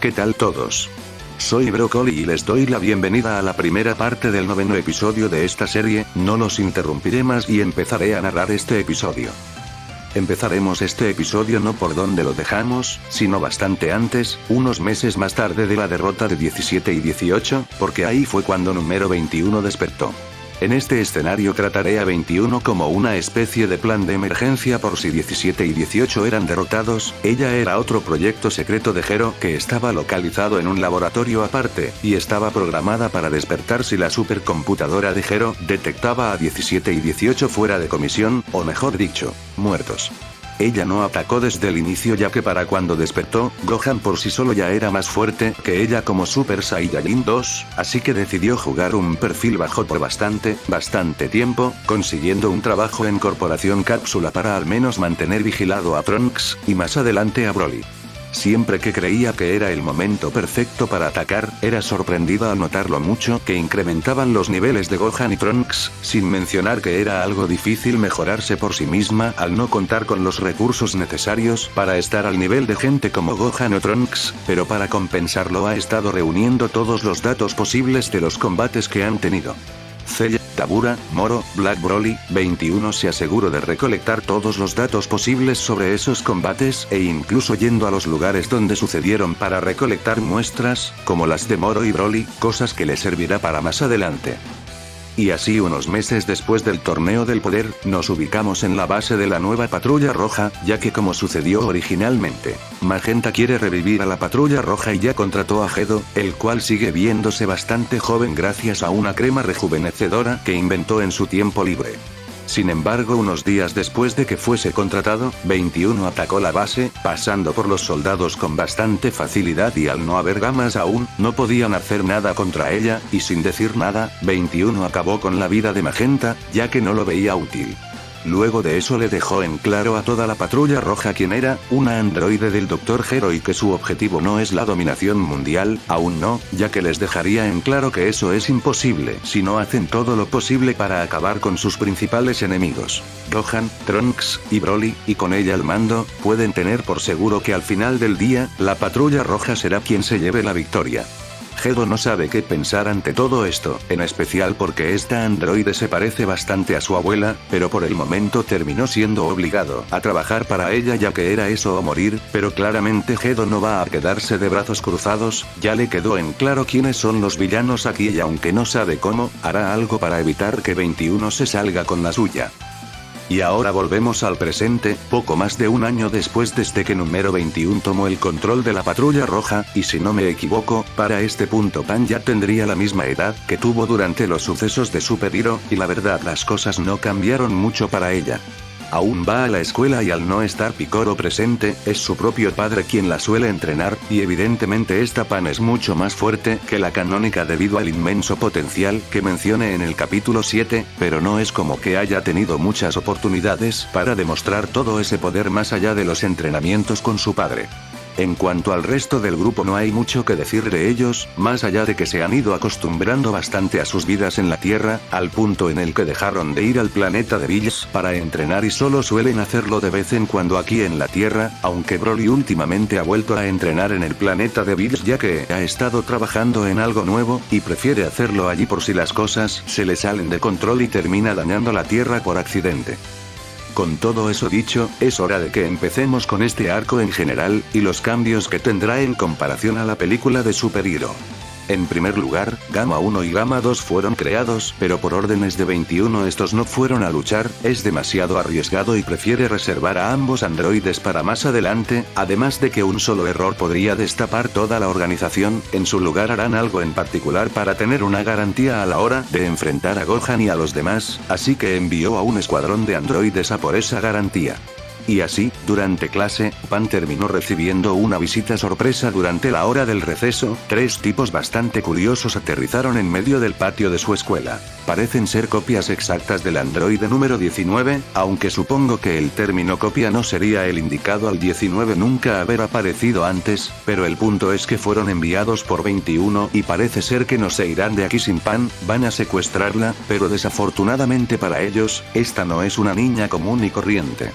¿Qué tal todos? Soy Broccoli y les doy la bienvenida a la primera parte del 9º episodio de esta serie. No los interrumpiré más y empezaré a narrar este episodio. Empezaremos este episodio no por donde lo dejamos, sino bastante antes, unos meses más tarde de la derrota de 17 y 18, porque ahí fue cuando número 21 despertó. En este escenario trataré a 21 como una especie de plan de emergencia por si 17 y 18 eran derrotados. Ella era otro proyecto secreto de Hero que estaba localizado en un laboratorio aparte, y estaba programada para despertar si la supercomputadora de Hero detectaba a 17 y 18 fuera de comisión, o mejor dicho, muertos. Ella no atacó desde el inicio ya que para cuando despertó, Gohan por sí solo ya era más fuerte que ella como Super Saiyajin 2, así que decidió jugar un perfil bajo por bastante tiempo, consiguiendo un trabajo en Corporación Cápsula para al menos mantener vigilado a Trunks, y más adelante a Broly. Siempre que creía que era el momento perfecto para atacar, era sorprendida al notar lo mucho que incrementaban los niveles de Gohan y Trunks, sin mencionar que era algo difícil mejorarse por sí misma al no contar con los recursos necesarios para estar al nivel de gente como Gohan o Trunks, pero para compensarlo ha estado reuniendo todos los datos posibles de los combates que han tenido. Cell, Tabura, Moro, Black Broly, 21 se aseguró de recolectar todos los datos posibles sobre esos combates e incluso yendo a los lugares donde sucedieron para recolectar muestras, como las de Moro y Broly, cosas que le servirá para más adelante. Y así unos meses después del torneo del poder, nos ubicamos en la base de la nueva Patrulla Roja, ya que como sucedió originalmente, Magenta quiere revivir a la Patrulla Roja y ya contrató a Gedo, el cual sigue viéndose bastante joven gracias a una crema rejuvenecedora que inventó en su tiempo libre. Sin embargo, unos días después de que fuese contratado, 21 atacó la base, pasando por los soldados con bastante facilidad y al no haber gamas aún, no podían hacer nada contra ella, y sin decir nada, 21 acabó con la vida de Magenta, ya que no lo veía útil. Luego de eso le dejó en claro a toda la Patrulla Roja quién era, una androide del Dr. Hero y que su objetivo no es la dominación mundial, aún no, ya que les dejaría en claro que eso es imposible si no hacen todo lo posible para acabar con sus principales enemigos, Gohan, Trunks, y Broly, y con ella al mando, pueden tener por seguro que al final del día, la Patrulla Roja será quien se lleve la victoria. Gedo no sabe qué pensar ante todo esto, en especial porque esta androide se parece bastante a su abuela, pero por el momento terminó siendo obligado a trabajar para ella ya que era eso o morir, pero claramente Gedo no va a quedarse de brazos cruzados, ya le quedó en claro quiénes son los villanos aquí y aunque no sabe cómo, hará algo para evitar que 21 se salga con la suya. Y ahora volvemos al presente, poco más de un año después desde que número 21 tomó el control de la Patrulla Roja, y si no me equivoco, para este punto Pan ya tendría la misma edad que tuvo durante los sucesos de Super Hero, y la verdad las cosas no cambiaron mucho para ella. Aún va a la escuela y al no estar Piccolo presente, es su propio padre quien la suele entrenar, y evidentemente esta Pan es mucho más fuerte que la canónica debido al inmenso potencial que mencioné en el capítulo 7, pero no es como que haya tenido muchas oportunidades para demostrar todo ese poder más allá de los entrenamientos con su padre. En cuanto al resto del grupo no hay mucho que decir de ellos, más allá de que se han ido acostumbrando bastante a sus vidas en la Tierra, al punto en el que dejaron de ir al planeta de Bills para entrenar y solo suelen hacerlo de vez en cuando aquí en la Tierra, aunque Broly últimamente ha vuelto a entrenar en el planeta de Bills ya que ha estado trabajando en algo nuevo, y prefiere hacerlo allí por si las cosas se le salen de control y termina dañando la Tierra por accidente. Con todo eso dicho, es hora de que empecemos con este arco en general, y los cambios que tendrá en comparación a la película de Super Hero. En primer lugar, Gamma 1 y Gamma 2 fueron creados, pero por órdenes de 21 estos no fueron a luchar, es demasiado arriesgado y prefiere reservar a ambos androides para más adelante, además de que un solo error podría destapar toda la organización, en su lugar harán algo en particular para tener una garantía a la hora de enfrentar a Gohan y a los demás, así que envió a un escuadrón de androides a por esa garantía. Y así, durante clase, Pan terminó recibiendo una visita sorpresa durante la hora del receso. Tres tipos bastante curiosos aterrizaron en medio del patio de su escuela. Parecen ser copias exactas del androide número 19, aunque supongo que el término copia no sería el indicado al 19 nunca haber aparecido antes, pero el punto es que fueron enviados por 21 y parece ser que no se irán de aquí sin Pan, van a secuestrarla, pero desafortunadamente para ellos, esta no es una niña común y corriente.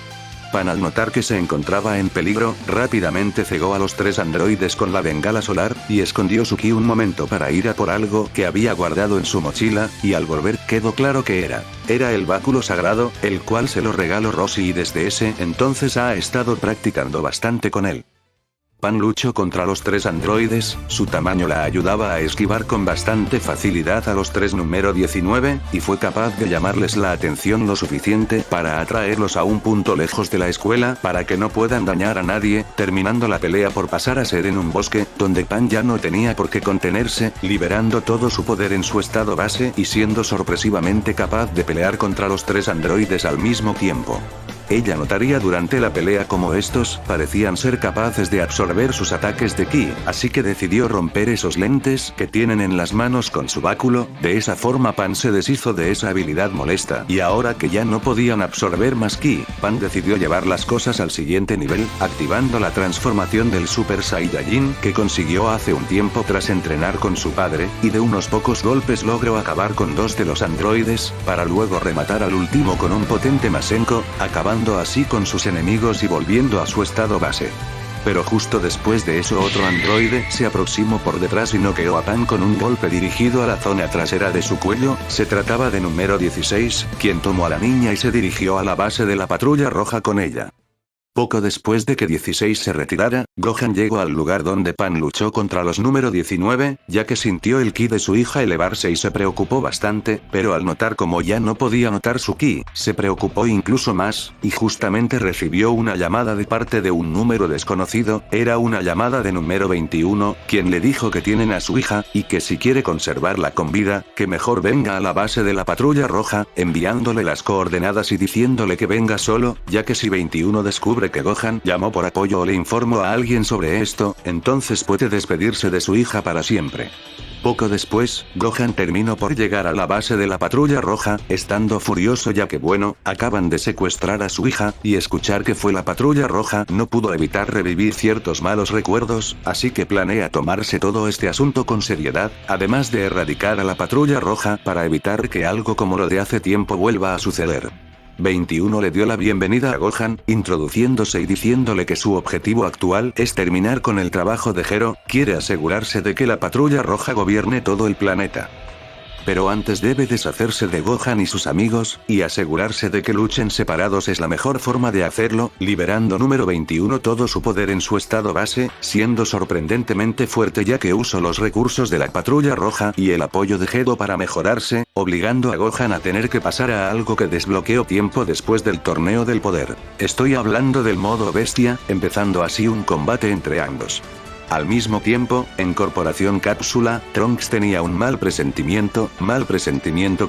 Pan, al notar que se encontraba en peligro, rápidamente cegó a los 3 androides con la bengala solar, y escondió su ki un momento para ir a por algo que había guardado en su mochila, y al volver quedó claro que era el báculo sagrado, el cual se lo regaló Rosie y desde ese entonces ha estado practicando bastante con él. Pan luchó contra los 3 androides, su tamaño la ayudaba a esquivar con bastante facilidad a los 3 número 19, y fue capaz de llamarles la atención lo suficiente para atraerlos a un punto lejos de la escuela para que no puedan dañar a nadie, terminando la pelea por pasar a ser en un bosque, donde Pan ya no tenía por qué contenerse, liberando todo su poder en su estado base y siendo sorpresivamente capaz de pelear contra los 3 androides al mismo tiempo. Ella notaría durante la pelea cómo estos parecían ser capaces de absorber sus ataques de ki, así que decidió romper esos lentes que tienen en las manos con su báculo. De esa forma Pan se deshizo de esa habilidad molesta, y ahora que ya no podían absorber más ki, Pan decidió llevar las cosas al siguiente nivel, activando la transformación del Super Saiyajin que consiguió hace un tiempo tras entrenar con su padre, y de unos pocos golpes logró acabar con 2 de los androides, para luego rematar al último con un potente Masenko, acabando así con sus enemigos y volviendo a su estado base. Pero justo después de eso otro androide se aproximó por detrás y noqueó a Pan con un golpe dirigido a la zona trasera de su cuello. Se trataba de número 16, quien tomó a la niña y se dirigió a la base de la patrulla roja con ella. Poco después de que 16 se retirara, Gohan llegó al lugar donde Pan luchó contra los número 19, ya que sintió el ki de su hija elevarse y se preocupó bastante, pero al notar como ya no podía notar su ki, se preocupó incluso más, y justamente recibió una llamada de parte de un número desconocido. Era una llamada de número 21, quien le dijo que tienen a su hija, y que si quiere conservarla con vida, que mejor venga a la base de la patrulla roja, enviándole las coordenadas y diciéndole que venga solo, ya que si 21 descubre que Gohan llamó por apoyo o le informó a alguien sobre esto, entonces puede despedirse de su hija para siempre. Poco después, Gohan terminó por llegar a la base de la patrulla roja, estando furioso ya que acaban de secuestrar a su hija, y escuchar que fue la patrulla roja no pudo evitar revivir ciertos malos recuerdos, así que planea tomarse todo este asunto con seriedad, además de erradicar a la patrulla roja para evitar que algo como lo de hace tiempo vuelva a suceder. 21 le dio la bienvenida a Gohan, introduciéndose y diciéndole que su objetivo actual es terminar con el trabajo de Gero, quiere asegurarse de que la patrulla roja gobierne todo el planeta. Pero antes debe deshacerse de Gohan y sus amigos, y asegurarse de que luchen separados es la mejor forma de hacerlo, liberando número 21 todo su poder en su estado base, siendo sorprendentemente fuerte ya que usó los recursos de la patrulla roja y el apoyo de Gedo para mejorarse, obligando a Gohan a tener que pasar a algo que desbloqueó tiempo después del torneo del poder. Estoy hablando del modo bestia, empezando así un combate entre ambos. Al mismo tiempo, en Corporación Cápsula, Trunks tenía un mal presentimiento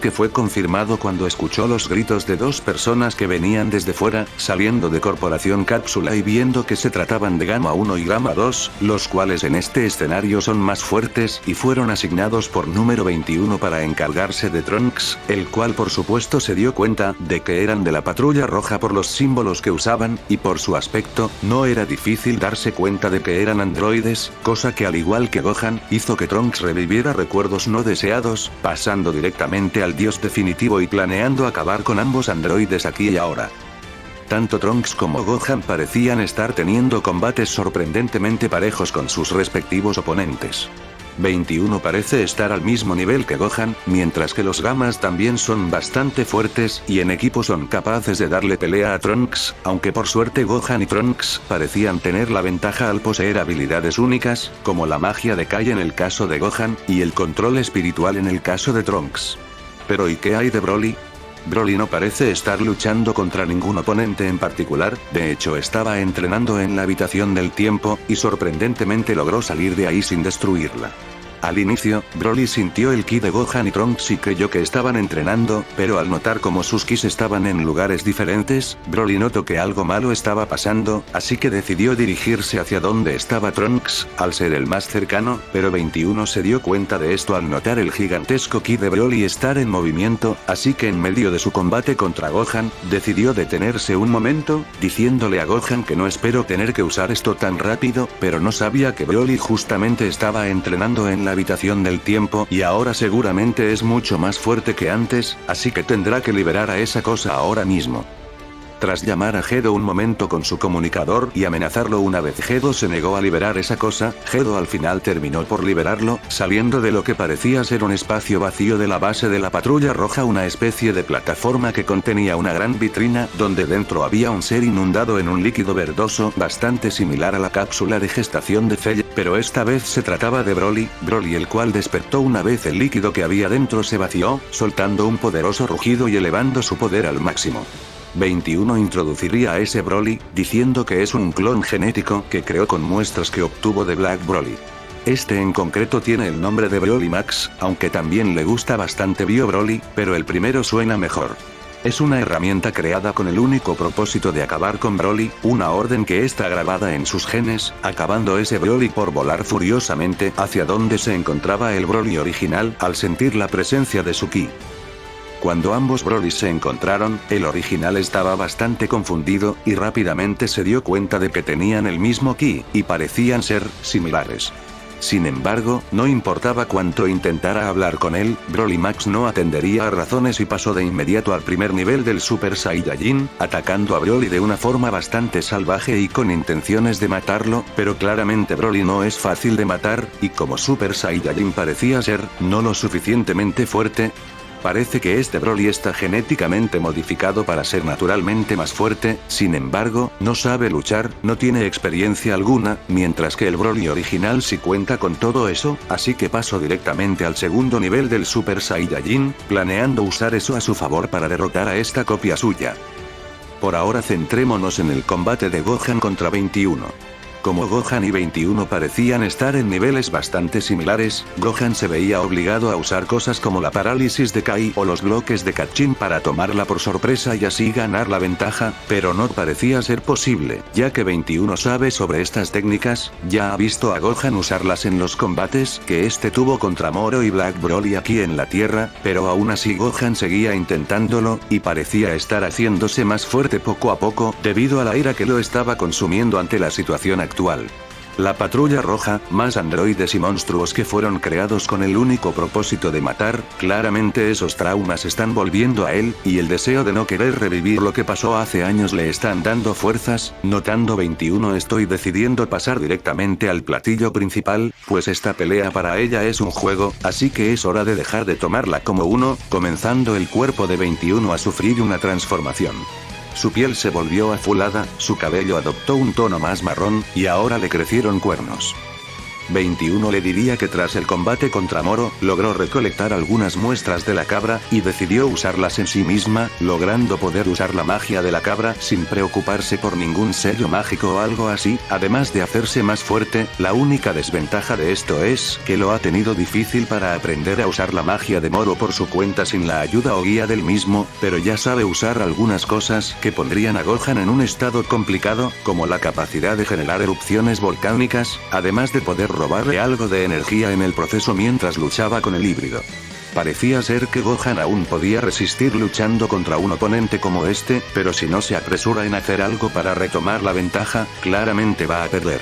que fue confirmado cuando escuchó los gritos de 2 personas que venían desde fuera, saliendo de Corporación Cápsula y viendo que se trataban de Gamma 1 y Gamma 2, los cuales en este escenario son más fuertes y fueron asignados por número 21 para encargarse de Trunks, el cual por supuesto se dio cuenta de que eran de la patrulla roja por los símbolos que usaban, y por su aspecto, no era difícil darse cuenta de que eran androides, cosa que al igual que Gohan, hizo que Trunks reviviera recuerdos no deseados, pasando directamente al dios definitivo y planeando acabar con ambos androides aquí y ahora. Tanto Trunks como Gohan parecían estar teniendo combates sorprendentemente parejos con sus respectivos oponentes. 21 parece estar al mismo nivel que Gohan, mientras que los Gamas también son bastante fuertes y en equipo son capaces de darle pelea a Trunks, aunque por suerte Gohan y Trunks parecían tener la ventaja al poseer habilidades únicas, como la magia de Kai en el caso de Gohan, y el control espiritual en el caso de Trunks. Pero ¿y qué hay de Broly? Broly no parece estar luchando contra ningún oponente en particular, de hecho estaba entrenando en la habitación del tiempo, y sorprendentemente logró salir de ahí sin destruirla. Al inicio, Broly sintió el ki de Gohan y Trunks y creyó que estaban entrenando, pero al notar cómo sus kis estaban en lugares diferentes, Broly notó que algo malo estaba pasando, así que decidió dirigirse hacia donde estaba Trunks, al ser el más cercano, pero 21 se dio cuenta de esto al notar el gigantesco ki de Broly estar en movimiento, así que en medio de su combate contra Gohan, decidió detenerse un momento, diciéndole a Gohan que no espero tener que usar esto tan rápido, pero no sabía que Broly justamente estaba entrenando en la habitación del tiempo y ahora seguramente es mucho más fuerte que antes, así que tendrá que liberar a esa cosa ahora mismo. Tras llamar a Gedo un momento con su comunicador y amenazarlo una vez Gedo se negó a liberar esa cosa, Gedo al final terminó por liberarlo, saliendo de lo que parecía ser un espacio vacío de la base de la patrulla roja, una especie de plataforma que contenía una gran vitrina, donde dentro había un ser inundado en un líquido verdoso bastante similar a la cápsula de gestación de Cell, pero esta vez se trataba de Broly, el cual despertó una vez el líquido que había dentro se vació, soltando un poderoso rugido y elevando su poder al máximo. 21 introduciría a ese Broly, diciendo que es un clon genético que creó con muestras que obtuvo de Black Broly. Este en concreto tiene el nombre de Broly Max, aunque también le gusta bastante Bio Broly, pero el primero suena mejor. Es una herramienta creada con el único propósito de acabar con Broly, una orden que está grabada en sus genes, acabando ese Broly por volar furiosamente hacia donde se encontraba el Broly original al sentir la presencia de su ki. Cuando ambos Brolys se encontraron, el original estaba bastante confundido, y rápidamente se dio cuenta de que tenían el mismo ki, y parecían ser similares. Sin embargo, no importaba cuánto intentara hablar con él, Broly Max no atendería a razones y pasó de inmediato al primer nivel del Super Saiyajin, atacando a Broly de una forma bastante salvaje y con intenciones de matarlo, pero claramente Broly no es fácil de matar, y como Super Saiyajin parecía ser no lo suficientemente fuerte. Parece que este Broly está genéticamente modificado para ser naturalmente más fuerte, sin embargo, no sabe luchar, no tiene experiencia alguna, mientras que el Broly original sí cuenta con todo eso, así que pasó directamente al segundo nivel del Super Saiyajin, planeando usar eso a su favor para derrotar a esta copia suya. Por ahora centrémonos en el combate de Gohan contra 21. Como Gohan y 21 parecían estar en niveles bastante similares, Gohan se veía obligado a usar cosas como la parálisis de Kai o los bloques de Kachin para tomarla por sorpresa y así ganar la ventaja, pero no parecía ser posible, ya que 21 sabe sobre estas técnicas, ya ha visto a Gohan usarlas en los combates que este tuvo contra Moro y Black Broly aquí en la Tierra, pero aún así Gohan seguía intentándolo, y parecía estar haciéndose más fuerte poco a poco, debido a la ira que lo estaba consumiendo ante la situación actual. La patrulla roja, más androides y monstruos que fueron creados con el único propósito de matar, claramente esos traumas están volviendo a él, y el deseo de no querer revivir lo que pasó hace años le están dando fuerzas. Notando 21 estoy decidiendo pasar directamente al platillo principal, pues esta pelea para ella es un juego, así que es hora de dejar de tomarla como uno, comenzando el cuerpo de 21 a sufrir una transformación. Su piel se volvió azulada, su cabello adoptó un tono más marrón, y ahora le crecieron cuernos. 21 le diría que tras el combate contra Moro, logró recolectar algunas muestras de la cabra, y decidió usarlas en sí misma, logrando poder usar la magia de la cabra sin preocuparse por ningún sello mágico o algo así, además de hacerse más fuerte. La única desventaja de esto es que lo ha tenido difícil para aprender a usar la magia de Moro por su cuenta sin la ayuda o guía del mismo, pero ya sabe usar algunas cosas que pondrían a Gohan en un estado complicado, como la capacidad de generar erupciones volcánicas, además de poder robarle algo de energía en el proceso mientras luchaba con el híbrido. Parecía ser que Gohan aún podía resistir luchando contra un oponente como este, pero si no se apresura en hacer algo para retomar la ventaja, claramente va a perder.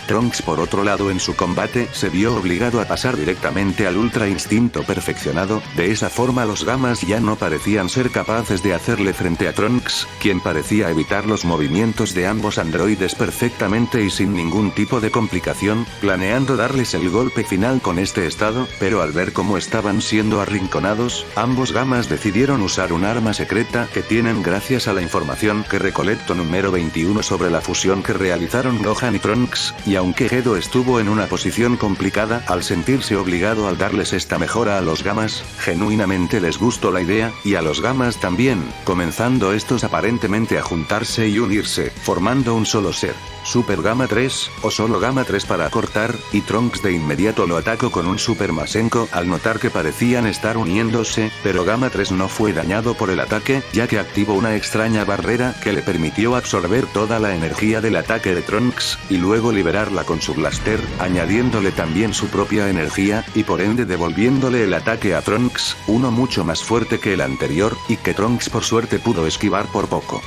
Trunks por otro lado en su combate se vio obligado a pasar directamente al Ultra Instinto perfeccionado, de esa forma los Gamas ya no parecían ser capaces de hacerle frente a Trunks, quien parecía evitar los movimientos de ambos androides perfectamente y sin ningún tipo de complicación, planeando darles el golpe final con este estado, pero al ver cómo estaban siendo arrinconados, ambos Gamas decidieron usar un arma secreta que tienen gracias a la información que recolectó número 21 sobre la fusión que realizaron Gohan y Trunks, y aunque Gedo estuvo en una posición complicada al sentirse obligado al darles esta mejora a los Gamas, genuinamente les gustó la idea, y a los Gamas también, comenzando estos aparentemente a juntarse y unirse, formando un solo ser. Super Gama 3, o solo Gama 3 para cortar, y Trunks de inmediato lo atacó con un Super Masenko al notar que parecían estar uniéndose, pero Gama 3 no fue dañado por el ataque, ya que activó una extraña barrera que le permitió absorber toda la energía del ataque de Trunks, y luego liberarla con su blaster, añadiéndole también su propia energía, y por ende devolviéndole el ataque a Trunks, uno mucho más fuerte que el anterior, y que Trunks por suerte pudo esquivar por poco.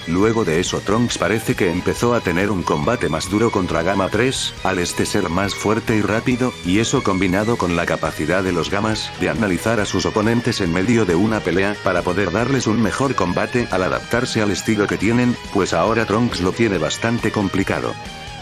Luego de eso Trunks parece que empezó a tener un combate más duro contra Gamma 3, al ser más fuerte y rápido, y eso combinado con la capacidad de los Gamas de analizar a sus oponentes en medio de una pelea para poder darles un mejor combate al adaptarse al estilo que tienen, pues ahora Trunks lo tiene bastante complicado.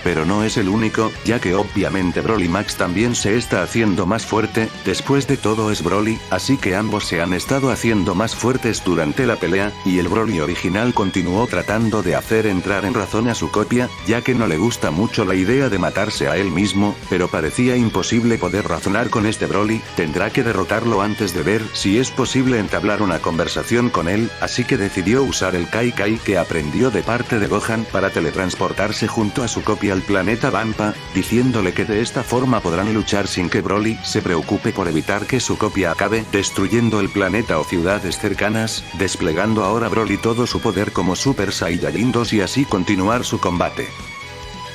Pero no es el único, ya que obviamente Broly Max también se está haciendo más fuerte, después de todo es Broly, así que ambos se han estado haciendo más fuertes durante la pelea, y el Broly original continuó tratando de hacer entrar en razón a su copia, ya que no le gusta mucho la idea de matarse a él mismo, pero parecía imposible poder razonar con este Broly, tendrá que derrotarlo antes de ver si es posible entablar una conversación con él, así que decidió usar el Kai Kai que aprendió de parte de Gohan para teletransportarse junto a su copia al planeta Vampa, diciéndole que de esta forma podrán luchar sin que Broly se preocupe por evitar que su copia acabe destruyendo el planeta o ciudades cercanas, desplegando ahora Broly todo su poder como Super Saiyajin 2 y así continuar su combate.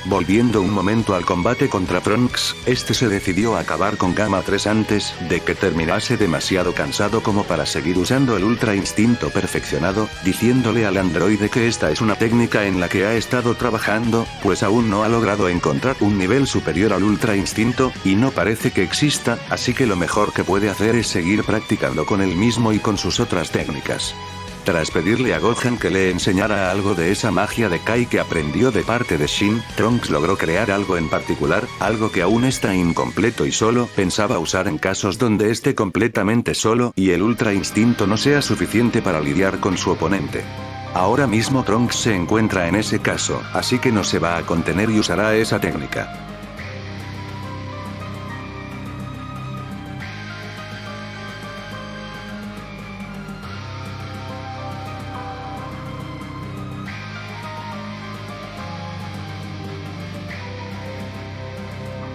Volviendo un momento al combate contra Trunks, este se decidió a acabar con Gamma 3 antes de que terminase demasiado cansado como para seguir usando el Ultra Instinto perfeccionado, diciéndole al androide que esta es una técnica en la que ha estado trabajando, pues aún no ha logrado encontrar un nivel superior al Ultra Instinto, y no parece que exista, así que lo mejor que puede hacer es seguir practicando con él mismo y con sus otras técnicas. Tras pedirle a Gohan que le enseñara algo de esa magia de Kai que aprendió de parte de Shin, Trunks logró crear algo en particular, algo que aún está incompleto y solo pensaba usar en casos donde esté completamente solo y el Ultra Instinto no sea suficiente para lidiar con su oponente. Ahora mismo Trunks se encuentra en ese caso, así que no se va a contener y usará esa técnica.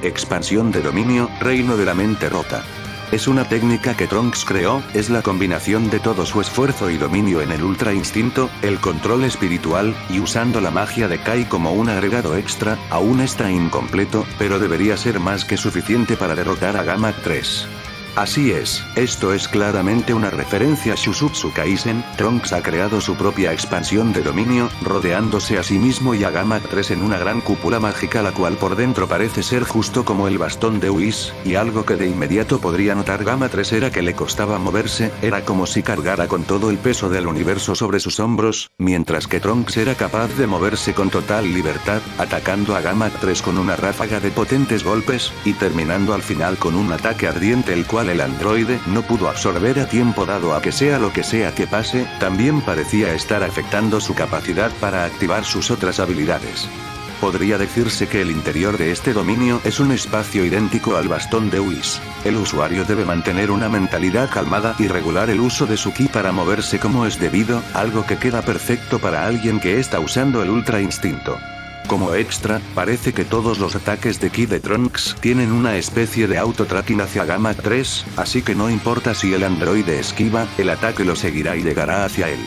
Expansión de dominio, reino de la mente rota. Es una técnica que Trunks creó, es la combinación de todo su esfuerzo y dominio en el Ultra Instinto, el control espiritual, y usando la magia de Kai como un agregado extra, aún está incompleto, pero debería ser más que suficiente para derrotar a Gamma 3. Así es, esto es claramente una referencia a Shusutsu Kaisen. Trunks ha creado su propia expansión de dominio, rodeándose a sí mismo y a Gamma 3 en una gran cúpula mágica la cual por dentro parece ser justo como el bastón de Whis, y algo que de inmediato podría notar Gamma 3 era que le costaba moverse, era como si cargara con todo el peso del universo sobre sus hombros, mientras que Trunks era capaz de moverse con total libertad, atacando a Gamma 3 con una ráfaga de potentes golpes, y terminando al final con un ataque ardiente el cual el androide no pudo absorber a tiempo dado a que sea lo que sea que pase, también parecía estar afectando su capacidad para activar sus otras habilidades. Podría decirse que el interior de este dominio es un espacio idéntico al bastón de Whis. El usuario debe mantener una mentalidad calmada y regular el uso de su ki para moverse como es debido, algo que queda perfecto para alguien que está usando el Ultra Instinto. Como extra, parece que todos los ataques de Ki de Trunks tienen una especie de auto-tracking hacia Gamma 3, así que no importa si el androide esquiva, el ataque lo seguirá y llegará hacia él.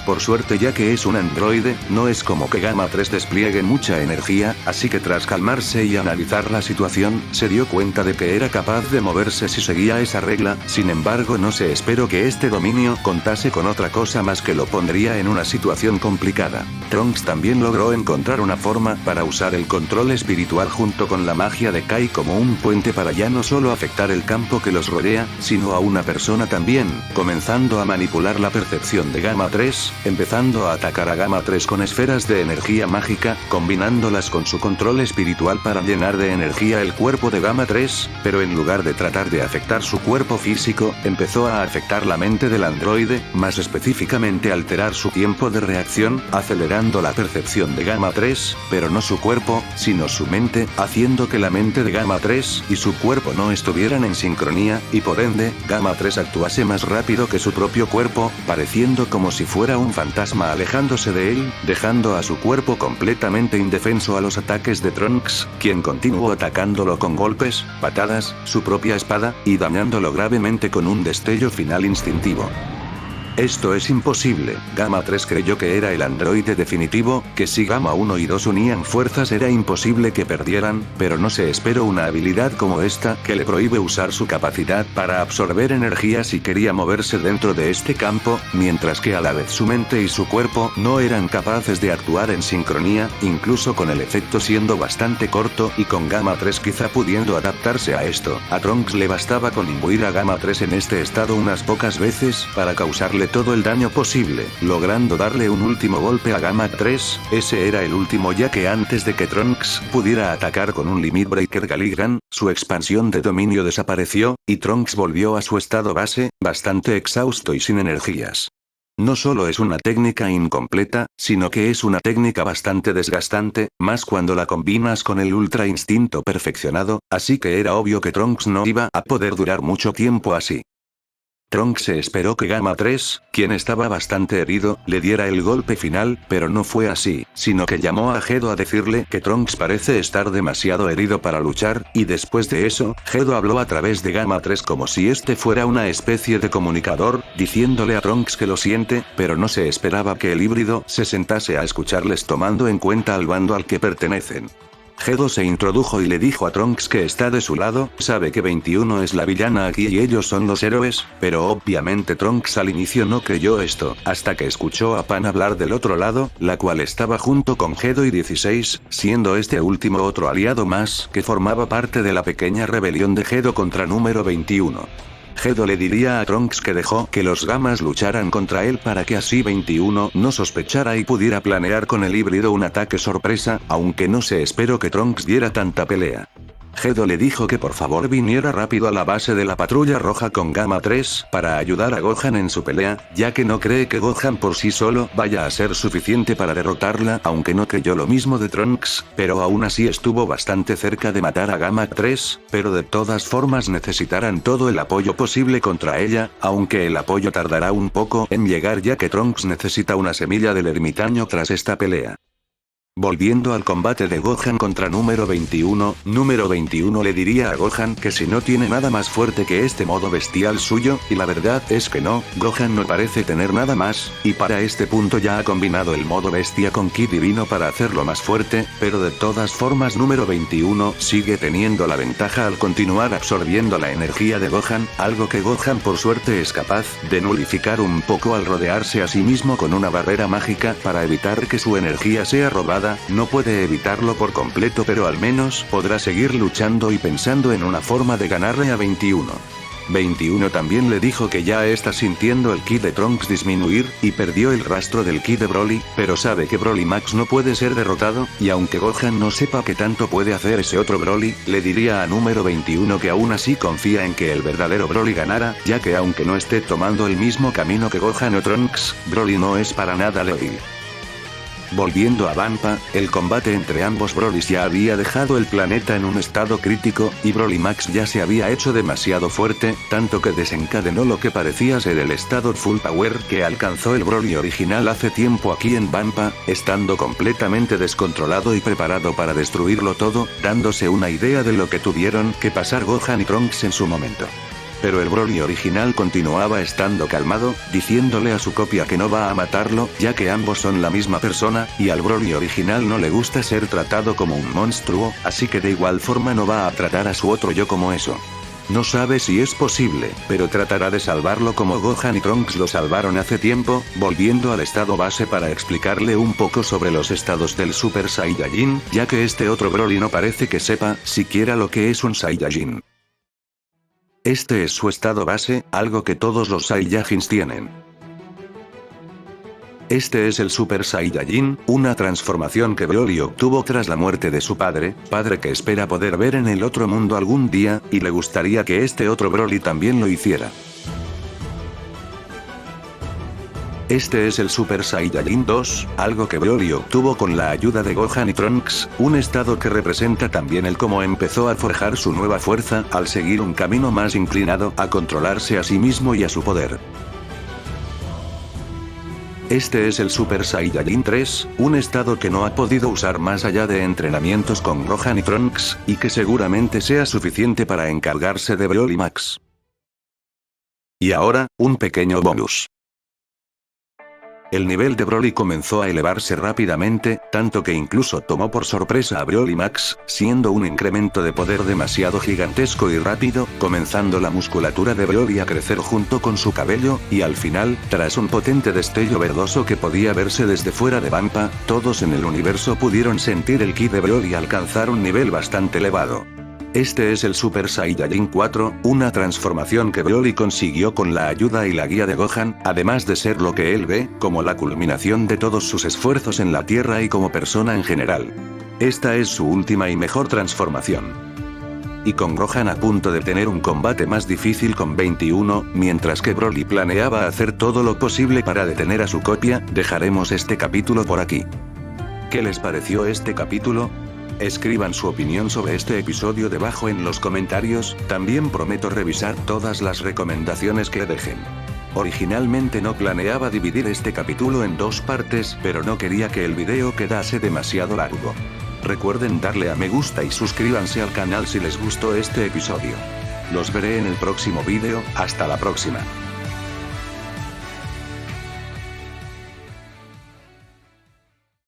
Por suerte ya que es un androide, no es como que Gamma 3 despliegue mucha energía, así que tras calmarse y analizar la situación, se dio cuenta de que era capaz de moverse si seguía esa regla, sin embargo no se esperó que este dominio contase con otra cosa más que lo pondría en una situación complicada. Trunks también logró encontrar una forma para usar el control espiritual junto con la magia de Kai como un puente para ya no solo afectar el campo que los rodea, sino a una persona también, comenzando a manipular la percepción de Gamma 3, empezando a atacar a Gamma 3 con esferas de energía mágica, combinándolas con su control espiritual para llenar de energía el cuerpo de Gamma 3, pero en lugar de tratar de afectar su cuerpo físico, empezó a afectar la mente del androide, más específicamente alterar su tiempo de reacción, acelerando la percepción de Gamma 3, pero no su cuerpo, sino su mente, haciendo que la mente de Gamma 3 y su cuerpo no estuvieran en sincronía, y por ende, Gamma 3 actuase más rápido que su propio cuerpo, pareciendo como si fuera un fantasma alejándose de él, dejando a su cuerpo completamente indefenso a los ataques de Trunks, quien continuó atacándolo con golpes, patadas, su propia espada, y dañándolo gravemente con un destello final instintivo. Esto es imposible. Gamma 3 creyó que era el androide definitivo, que si Gamma 1 y 2 unían fuerzas era imposible que perdieran, pero no se esperó una habilidad como esta que le prohíbe usar su capacidad para absorber energía si quería moverse dentro de este campo, mientras que a la vez su mente y su cuerpo no eran capaces de actuar en sincronía, incluso con el efecto siendo bastante corto y con Gamma 3 quizá pudiendo adaptarse a esto. A Trunks le bastaba con imbuir a Gamma 3 en este estado unas pocas veces para causarle todo el daño posible, logrando darle un último golpe a Gamma 3, ese era el último ya que antes de que Trunks pudiera atacar con un Limit Breaker Galigram, su expansión de dominio desapareció, y Trunks volvió a su estado base, bastante exhausto y sin energías. No solo es una técnica incompleta, sino que es una técnica bastante desgastante, más cuando la combinas con el Ultra Instinto perfeccionado, así que era obvio que Trunks no iba a poder durar mucho tiempo así. Trunks se esperó que Gamma 3, quien estaba bastante herido, le diera el golpe final, pero no fue así, sino que llamó a Gedo a decirle que Trunks parece estar demasiado herido para luchar, y después de eso, Gedo habló a través de Gamma 3 como si este fuera una especie de comunicador, diciéndole a Trunks que lo siente, pero no se esperaba que el híbrido se sentase a escucharles tomando en cuenta al bando al que pertenecen. Gedo se introdujo y le dijo a Trunks que está de su lado, sabe que 21 es la villana aquí y ellos son los héroes, pero obviamente Trunks al inicio no creyó esto, hasta que escuchó a Pan hablar del otro lado, la cual estaba junto con Gedo y 16, siendo este último otro aliado más que formaba parte de la pequeña rebelión de Gedo contra número 21. Gedo le diría a Trunks que dejó que los Gamas lucharan contra él para que así 21 no sospechara y pudiera planear con el híbrido un ataque sorpresa, aunque no se esperó que Trunks diera tanta pelea. Gedo le dijo que por favor viniera rápido a la base de la patrulla roja con Gamma 3 para ayudar a Gohan en su pelea, ya que no cree que Gohan por sí solo vaya a ser suficiente para derrotarla, aunque no creyó lo mismo de Trunks, pero aún así estuvo bastante cerca de matar a Gamma 3, pero de todas formas necesitarán todo el apoyo posible contra ella, aunque el apoyo tardará un poco en llegar ya que Trunks necesita una semilla del ermitaño tras esta pelea. Volviendo al combate de Gohan contra número 21 le diría a Gohan que si no tiene nada más fuerte que este modo bestial suyo, y la verdad es que no, Gohan no parece tener nada más, y para este punto ya ha combinado el modo bestia con ki divino para hacerlo más fuerte, pero de todas formas número 21 sigue teniendo la ventaja al continuar absorbiendo la energía de Gohan, algo que Gohan por suerte es capaz de nulificar un poco al rodearse a sí mismo con una barrera mágica para evitar que su energía sea robada. No puede evitarlo por completo, pero al menos podrá seguir luchando y pensando en una forma de ganarle a 21. 21 también le dijo que ya está sintiendo el ki de Trunks disminuir, y perdió el rastro del ki de Broly, pero sabe que Broly Max no puede ser derrotado, y aunque Gohan no sepa qué tanto puede hacer ese otro Broly, le diría a número 21 que aún así confía en que el verdadero Broly ganara, ya que aunque no esté tomando el mismo camino que Gohan o Trunks, Broly no es para nada débil. Volviendo a Vampa, el combate entre ambos Brolys ya había dejado el planeta en un estado crítico, y Broly Max ya se había hecho demasiado fuerte, tanto que desencadenó lo que parecía ser el estado Full Power que alcanzó el Broly original hace tiempo aquí en Vampa, estando completamente descontrolado y preparado para destruirlo todo, dándose una idea de lo que tuvieron que pasar Gohan y Trunks en su momento. Pero el Broly original continuaba estando calmado, diciéndole a su copia que no va a matarlo, ya que ambos son la misma persona, y al Broly original no le gusta ser tratado como un monstruo, así que de igual forma no va a tratar a su otro yo como eso. No sabe si es posible, pero tratará de salvarlo como Gohan y Trunks lo salvaron hace tiempo, volviendo al estado base para explicarle un poco sobre los estados del Super Saiyajin, ya que este otro Broly no parece que sepa siquiera lo que es un Saiyajin. Este es su estado base, algo que todos los Saiyajins tienen. Este es el Super Saiyajin, una transformación que Broly obtuvo tras la muerte de su padre que espera poder ver en el otro mundo algún día, y le gustaría que este otro Broly también lo hiciera. Este es el Super Saiyajin 2, algo que Broly obtuvo con la ayuda de Gohan y Trunks, un estado que representa también el cómo empezó a forjar su nueva fuerza, al seguir un camino más inclinado a controlarse a sí mismo y a su poder. Este es el Super Saiyajin 3, un estado que no ha podido usar más allá de entrenamientos con Gohan y Trunks, y que seguramente sea suficiente para encargarse de Broly Max. Y ahora, un pequeño bonus. El nivel de Broly comenzó a elevarse rápidamente, tanto que incluso tomó por sorpresa a Broly Max, siendo un incremento de poder demasiado gigantesco y rápido, comenzando la musculatura de Broly a crecer junto con su cabello, y al final, tras un potente destello verdoso que podía verse desde fuera de Vampa, todos en el universo pudieron sentir el ki de Broly alcanzar un nivel bastante elevado. Este es el Super Saiyajin 4, una transformación que Broly consiguió con la ayuda y la guía de Gohan, además de ser lo que él ve como la culminación de todos sus esfuerzos en la Tierra y como persona en general. Esta es su última y mejor transformación. Y con Gohan a punto de tener un combate más difícil con 21, mientras que Broly planeaba hacer todo lo posible para detener a su copia, dejaremos este capítulo por aquí. ¿Qué les pareció este capítulo? Escriban su opinión sobre este episodio debajo en los comentarios, también prometo revisar todas las recomendaciones que dejen. Originalmente no planeaba dividir este capítulo en 2 partes, pero no quería que el video quedase demasiado largo. Recuerden darle a me gusta y suscríbanse al canal si les gustó este episodio. Los veré en el próximo video, hasta la próxima.